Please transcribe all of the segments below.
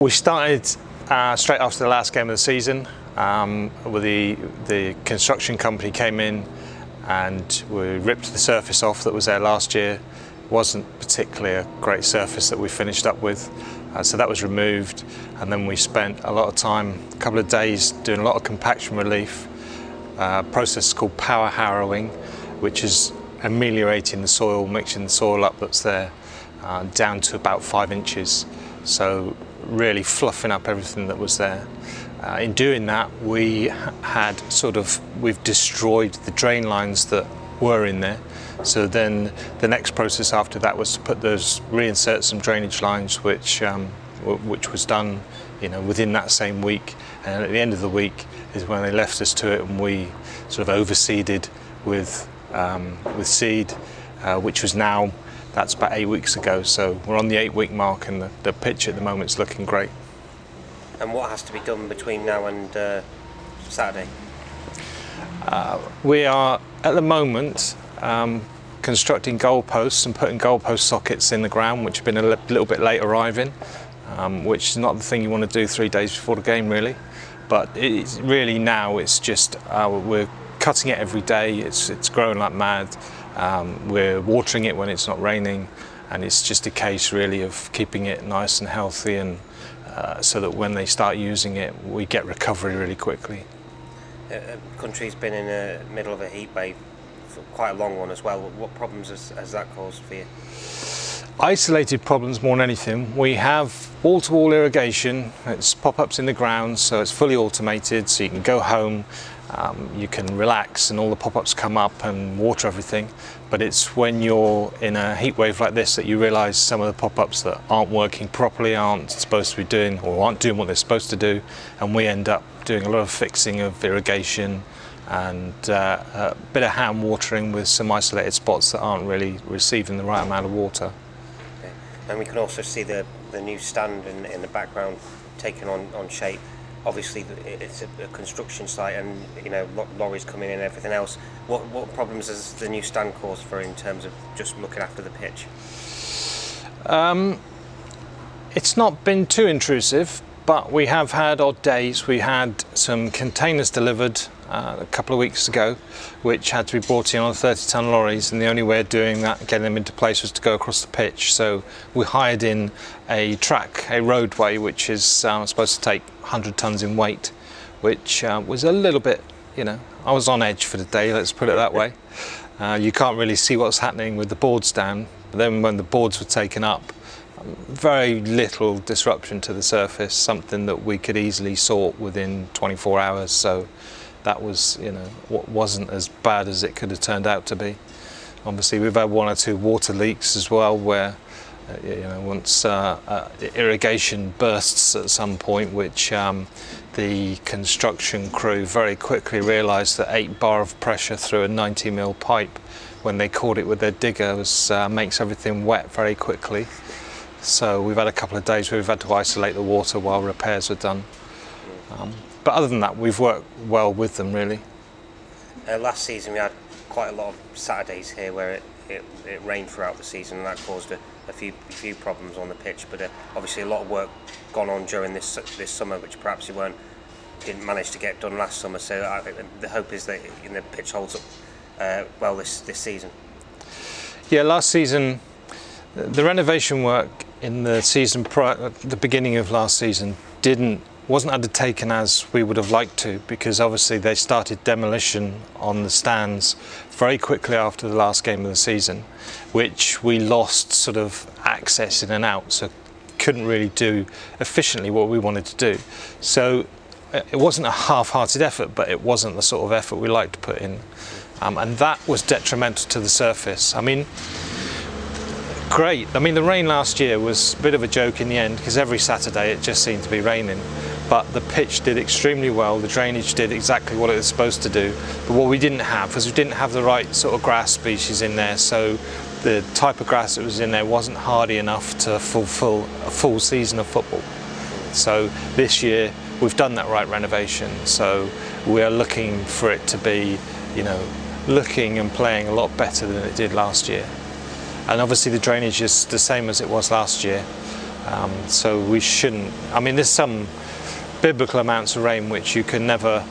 We started straight after the last game of the season. With the construction company came in and we ripped the surface off that was there last year. It wasn't particularly a great surface that we finished up with, so that was removed, and then we spent a lot of time, a couple of days, doing a lot of compaction relief. Process called power harrowing, which is ameliorating the soil, mixing the soil up that's there down to about 5 inches. So really fluffing up everything that was there. In doing that, we've destroyed the drain lines that were in there. So then the next process after that was to reinsert some drainage lines, which was done, within that same week. And at the end of the week is when they left us to it, and we sort of overseeded with seed, which was now. That's about 8 weeks ago, so we're on the 8-week mark, and the pitch at the moment is looking great. And what has to be done between now and Saturday? We are at the moment constructing goalposts and putting goalpost sockets in the ground, which have been a little bit late arriving, which is not the thing you want to do 3 days before the game, really. But it's really now it's just we're cutting it every day. It's growing like mad. We're watering it when it's not raining, and it's just a case really of keeping it nice and healthy, and so that when they start using it we get recovery really quickly. The country's been in the middle of a heat wave, for quite a long one as well. What problems has that caused for you? Isolated problems more than anything. We have wall-to-wall irrigation. It's pop-ups in the ground, so it's fully automated, so you can go home, you can relax and all the pop-ups come up and water everything. But it's when you're in a heat wave like this that you realise some of the pop-ups that aren't working properly, aren't supposed to be doing, or aren't doing what they're supposed to do, and we end up doing a lot of fixing of irrigation and a bit of hand watering with some isolated spots that aren't really receiving the right amount of water. Okay. And we can also see the new stand in the background taking on shape. Obviously it's a construction site, and lorries coming in and everything else. What problems has the new stand caused for in terms of just looking after the pitch? It's not been too intrusive, but we have had odd days. We had some containers delivered a couple of weeks ago, which had to be brought in on 30-ton lorries, and the only way of doing that, getting them into place, was to go across the pitch. So we hired in a track, a roadway, which is supposed to take 100 tons in weight, which was a little bit, I was on edge for the day, let's put it that way. You can't really see what's happening with the boards down, but then when the boards were taken up, very little disruption to the surface, something that we could easily sort within 24 hours. So that was, what wasn't as bad as it could have turned out to be. Obviously we've had 1 or 2 water leaks as well, where once irrigation bursts at some point, which the construction crew very quickly realised that 8 bar of pressure through a 90mm pipe, when they caught it with their digger, makes everything wet very quickly. So we've had a couple of days where we've had to isolate the water while repairs are done. But other than that, we've worked well with them, really. Last season we had quite a lot of Saturdays here where it rained throughout the season, and that caused a few problems on the pitch. But obviously a lot of work gone on during this summer, which perhaps you didn't manage to get done last summer. So I think the hope is that the pitch holds up well this season. Yeah, last season the renovation work in the season the beginning of last season wasn't undertaken as we would have liked to, because obviously they started demolition on the stands very quickly after the last game of the season, which we lost sort of access in and out, so couldn't really do efficiently what we wanted to do. So it wasn't a half-hearted effort, but it wasn't the sort of effort we like to put in, and that was detrimental to the surface. The rain last year was a bit of a joke in the end, because every Saturday it just seemed to be raining. But the pitch did extremely well, the drainage did exactly what it was supposed to do. But what we didn't have was the right sort of grass species in there, so the type of grass that was in there wasn't hardy enough to fulfill a full season of football. So this year we've done that right renovation, so we are looking for it to be, looking and playing a lot better than it did last year. And obviously the drainage is the same as it was last year. So we shouldn't, I mean, there's some biblical amounts of rain which you can never,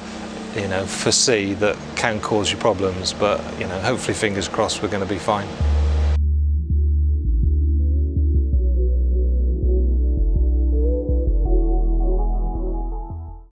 foresee, that can cause you problems, but hopefully, fingers crossed, we're going to be fine.